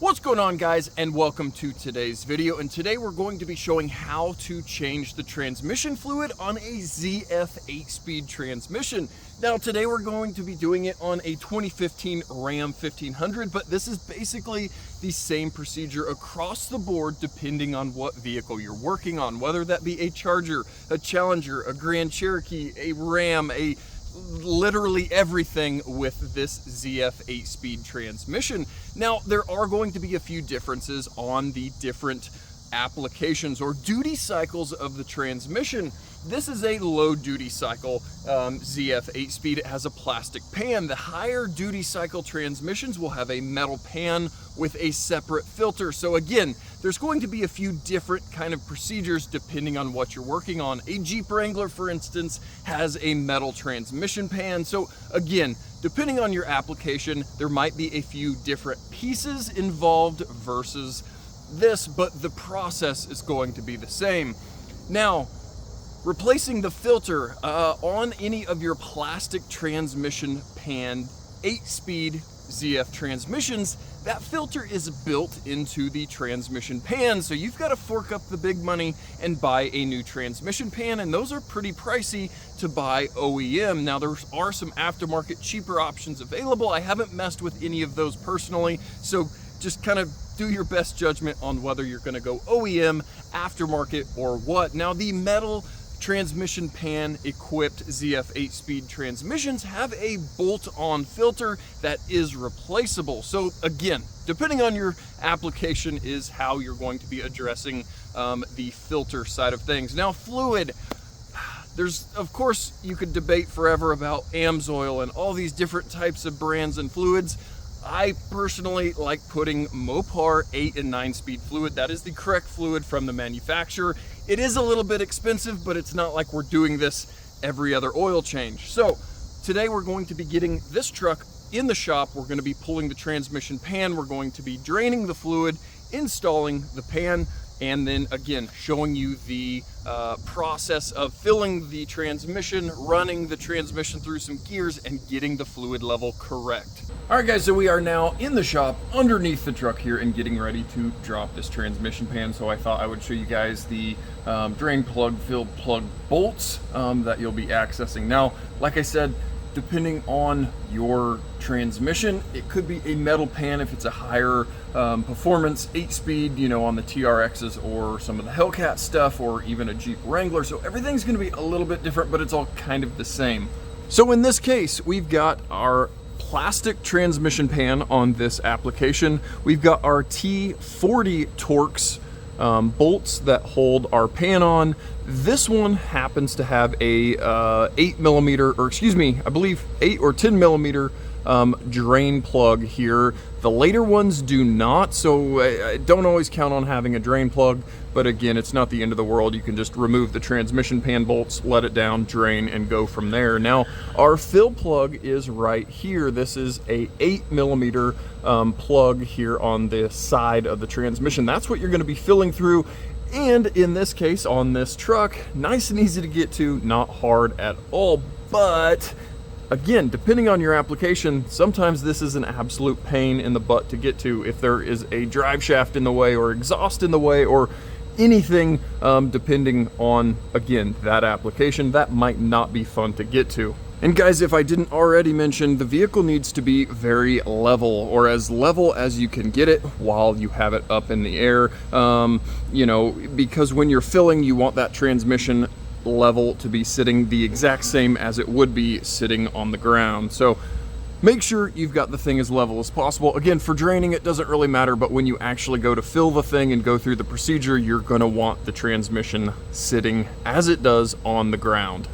What's going on, guys, and welcome to today's video. And today we're going to be showing how to change the transmission fluid on a ZF 8-speed transmission. Now today we're going to be doing it on a 2015 Ram 1500, but this is basically the same procedure across the board depending on what vehicle you're working on, whether that be a Charger, a Challenger, a Grand Cherokee, a Ram, literally everything with this ZF 8-speed transmission. Now, there are going to be a few differences on the different applications or duty cycles of the transmission. This is a low duty cycle ZF 8-speed. It has a plastic pan. The higher duty cycle transmissions will have a metal pan with a separate filter. So again, there's going to be a few different kind of procedures depending on what you're working on. A Jeep Wrangler, for instance, has a metal transmission pan. So again, depending on your application, there might be a few different pieces involved versus this, but the process is going to be the same. Now, replacing the filter on any of your plastic transmission pan 8-speed ZF transmissions, that filter is built into the transmission pan, so you've got to fork up the big money and buy a new transmission pan, and those are pretty pricey to buy OEM. Now, there are some aftermarket cheaper options available. I haven't messed with any of those personally, so just kind of do your best judgment on whether you're going to go OEM, aftermarket, or what. Now, the metal transmission pan equipped ZF 8-speed transmissions have a bolt-on filter that is replaceable. So again, depending on your application is how you're going to be addressing the filter side of things. Now, fluid. There's, of course, you could debate forever about AMSOIL and all these different types of brands and fluids. I personally like putting Mopar 8 and 9-speed fluid. That is the correct fluid from the manufacturer. It is a little bit expensive, but it's not like we're doing this every other oil change. So today we're going to be getting this truck in the shop. We're going to be pulling the transmission pan. We're going to be draining the fluid, installing the pan, and then again showing you the process of filling the transmission, running the transmission through some gears, and getting the fluid level correct. All right, guys, so we are now in the shop underneath the truck here and getting ready to drop this transmission pan. So I thought I would show you guys the drain plug, fill plug bolts that you'll be accessing. Now, like I said, depending on your transmission, it could be a metal pan if it's a higher performance 8-speed, you know, on the TRXs or some of the Hellcat stuff, or even a Jeep Wrangler. So everything's going to be a little bit different, but it's all kind of the same. So in this case, we've got our plastic transmission pan on this application. We've got our T40 Torx bolts that hold our pan on. This one happens to have a 8mm, or excuse me, I believe 8 or 10mm drain plug here. The later ones do not, so I don't always count on having a drain plug, but again, it's not the end of the world. You can just remove the transmission pan bolts, let it down, drain, and go from there. Now, our fill plug is right here. This is a 8mm plug here on the side of the transmission. That's what you're going to be filling through. And in this case, on this truck, nice and easy to get to, not hard at all. But again, depending on your application, sometimes this is an absolute pain in the butt to get to. If there is a drive shaft in the way or exhaust in the way or anything, depending on, again, that application, that might not be fun to get to. And guys, if I didn't already mention, the vehicle needs to be very level, or as level as you can get it while you have it up in the air. You know, because when you're filling, you want that transmission level to be sitting the exact same as it would be sitting on the ground. So make sure you've got the thing as level as possible. Again, for draining, it doesn't really matter, but when you actually go to fill the thing and go through the procedure, you're going to want the transmission sitting as it does on the ground.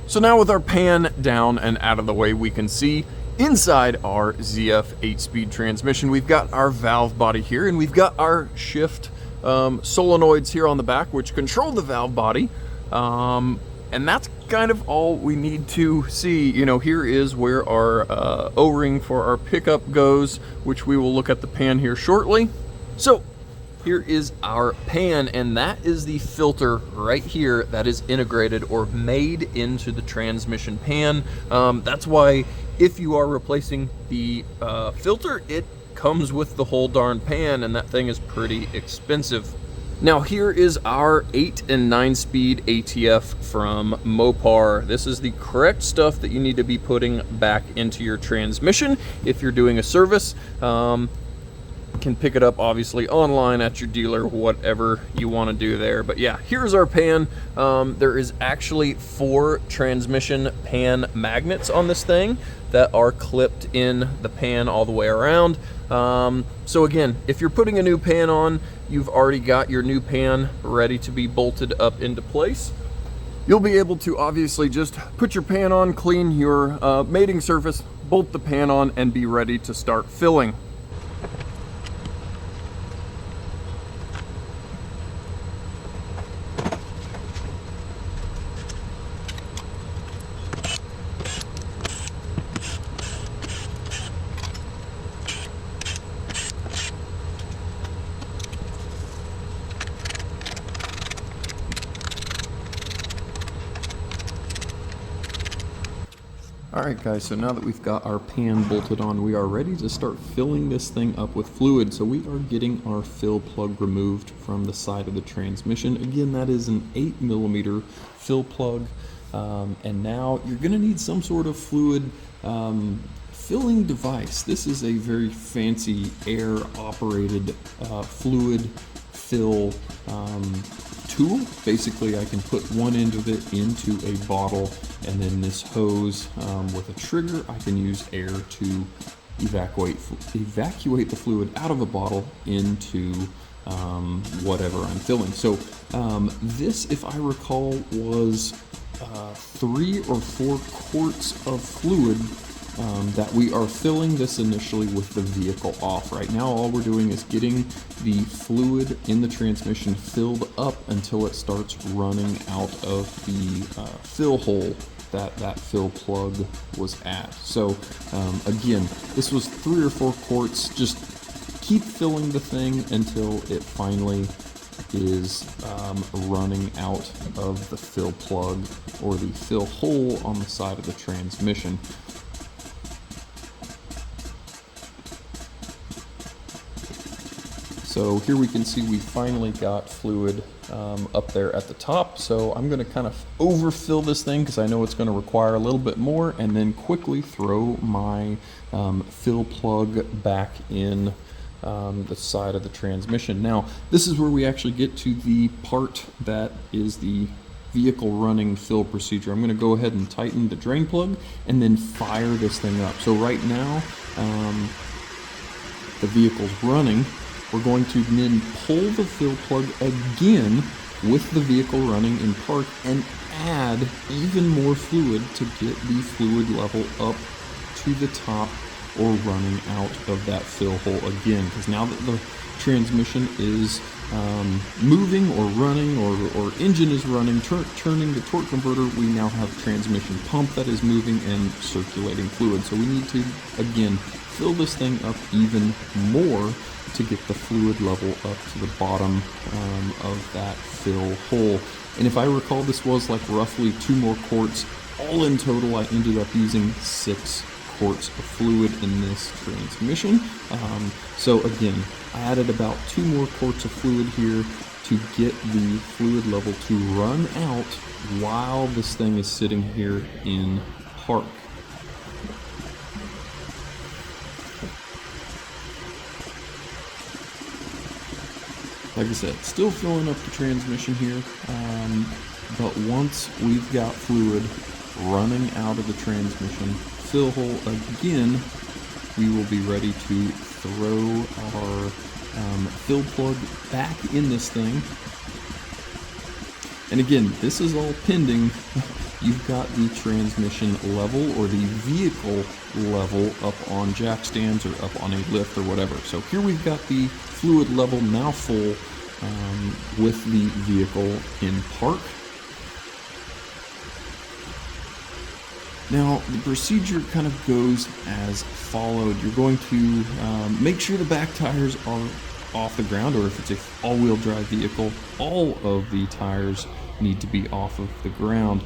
So now with our pan down and out of the way, we can see inside our ZF 8-speed transmission, we've got our valve body here, and we've got our shift solenoids here on the back, which control the valve body. And that's kind of all we need to see. You know, here is where our O-ring for our pickup goes, which we will look at the pan here shortly. So here is our pan, and that is the filter right here that is integrated or made into the transmission pan. That's why if you are replacing the filter, it comes with the whole darn pan, and that thing is pretty expensive. Now here is our 8 and 9-speed ATF from Mopar. This is the correct stuff that you need to be putting back into your transmission if you're doing a service. Can pick it up obviously online at your dealer, whatever you want to do there. But yeah, here's our pan. There is actually 4 transmission pan magnets on this thing that are clipped in the pan all the way around. So again, if you're putting a new pan on, you've already got your new pan ready to be bolted up into place. You'll be able to obviously just put your pan on, clean your mating surface, bolt the pan on, and be ready to start filling. Alright guys, so now that we've got our pan bolted on, we are ready to start filling this thing up with fluid. So we are getting our fill plug removed from the side of the transmission. Again, that is an 8mm fill plug. And now you're going to need some sort of fluid filling device. This is a very fancy air operated fluid fill tool. Basically, I can put one end of it into a bottle, and then this hose with a trigger, I can use air to evacuate the fluid out of a bottle into whatever I'm filling. So this, if I recall, was 3 or 4 quarts of fluid that we are filling this initially with the vehicle off. Right now all we're doing is getting the fluid in the transmission filled up until it starts running out of the fill hole that fill plug was at. So again, this was 3 or 4 quarts. Just keep filling the thing until it finally is running out of the fill plug or the fill hole on the side of the transmission. So here we can see we finally got fluid up there at the top. So I'm going to kind of overfill this thing because I know it's going to require a little bit more, and then quickly throw my fill plug back in the side of the transmission. Now this is where we actually get to the part that is the vehicle running fill procedure. I'm going to go ahead and tighten the drain plug and then fire this thing up. So right now the vehicle's running. We're going to then pull the fill plug again with the vehicle running in park and add even more fluid to get the fluid level up to the top or running out of that fill hole again. Because now that the transmission is moving or running or engine is running, turning the torque converter, we now have transmission pump that is moving and circulating fluid. So we need to, again, fill this thing up even more to get the fluid level up to the bottom of that fill hole. And if I recall, this was like roughly 2 more quarts. All in total, I ended up using 6 quarts of fluid in this transmission. So again, I added about 2 more quarts of fluid here to get the fluid level to run out while this thing is sitting here in park. Like I said, still filling up the transmission here, but once we've got fluid running out of the transmission fill hole again, we will be ready to throw our fill plug back in this thing. And again, this is all pending you've got the transmission level or the vehicle level up on jack stands or up on a lift or whatever. So here we've got the fluid level now full with the vehicle in park. Now, the procedure kind of goes as followed. You're going to make sure the back tires are off the ground, or if it's a all-wheel drive vehicle, all of the tires need to be off of the ground.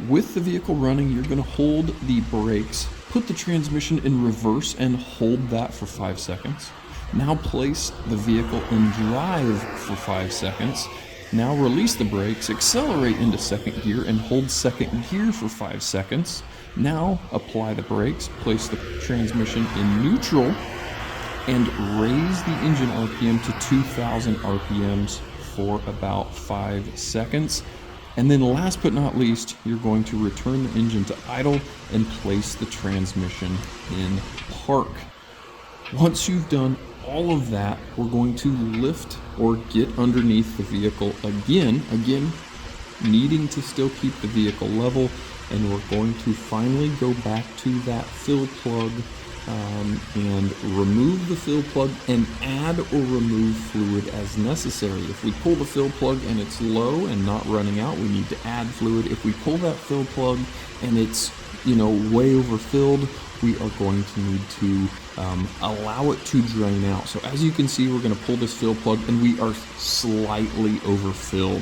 With the vehicle running, you're going to hold the brakes, put the transmission in reverse and hold that for 5 seconds. Now place the vehicle in drive for 5 seconds. Now release the brakes, accelerate into second gear and hold second gear for 5 seconds. Now apply the brakes, place the transmission in neutral and raise the engine RPM to 2000 RPMs for about 5 seconds. And then last but not least, you're going to return the engine to idle and place the transmission in park. Once you've done all of that, we're going to lift or get underneath the vehicle again, needing to still keep the vehicle level, and we're going to finally go back to that fill plug and remove the fill plug and add or remove fluid as necessary. If we pull the fill plug and it's low and not running out, we need to add fluid. If we pull that fill plug and it's, way overfilled, we are going to need to allow it to drain out. So as you can see, we're going to pull this fill plug and we are slightly overfilled.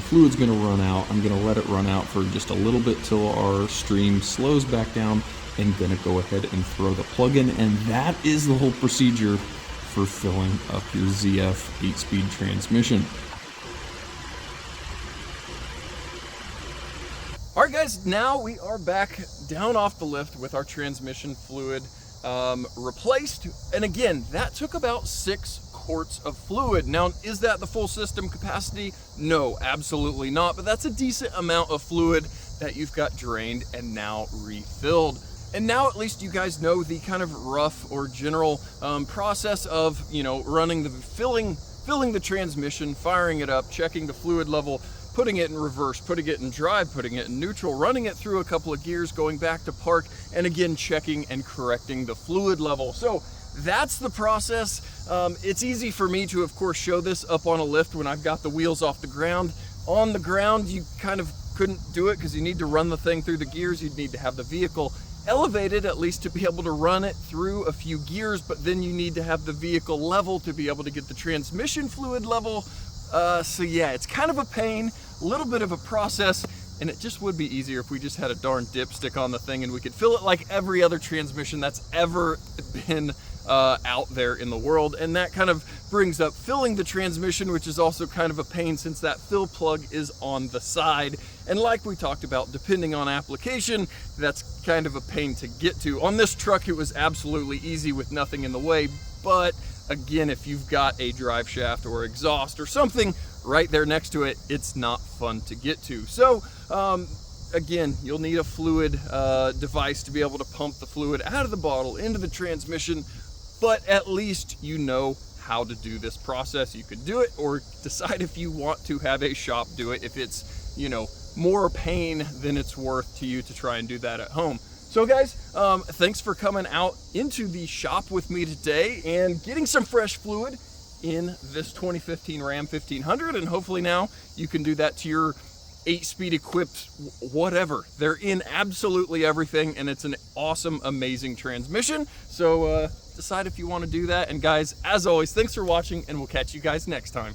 Fluid's going to run out. I'm going to let it run out for just a little bit till our stream slows back down, and going to go ahead and throw the plug in. And that is the whole procedure for filling up your ZF 8-speed transmission. All right, guys, now we are back down off the lift with our transmission fluid replaced. And again, that took about 6 quarts of fluid. Now, is that the full system capacity? No, absolutely not. But that's a decent amount of fluid that you've got drained and now refilled. And now at least you guys know the kind of rough or general process of, running filling the transmission, firing it up, checking the fluid level, putting it in reverse, putting it in drive, putting it in neutral, running it through a couple of gears, going back to park, and again, checking and correcting the fluid level. So that's the process. It's easy for me to, of course, show this up on a lift when I've got the wheels off the ground. On the ground, you kind of couldn't do it because you need to run the thing through the gears. You'd need to have the vehicle elevated at least to be able to run it through a few gears, but then you need to have the vehicle level to be able to get the transmission fluid level. So yeah, it's kind of a pain, a little bit of a process, and it just would be easier if we just had a darn dipstick on the thing and we could fill it like every other transmission that's ever been out there in the world. And that kind of brings up filling the transmission, which is also kind of a pain since that fill plug is on the side. And like we talked about, depending on application, that's kind of a pain to get to. On this truck, it was absolutely easy with nothing in the way, but again, if you've got a drive shaft or exhaust or something right there next to it, it's not fun to get to. So again, you'll need a fluid device to be able to pump the fluid out of the bottle into the transmission, but at least you know how to do this process. You could do it, or decide if you want to have a shop do it if it's, more pain than it's worth to you to try and do that at home. So guys, thanks for coming out into the shop with me today and getting some fresh fluid in this 2015 Ram 1500, and hopefully now you can do that to your 8-speed equipped whatever. They're in absolutely everything, and it's an awesome, amazing transmission. So decide if you want to do that. And guys, as always, thanks for watching, and we'll catch you guys next time.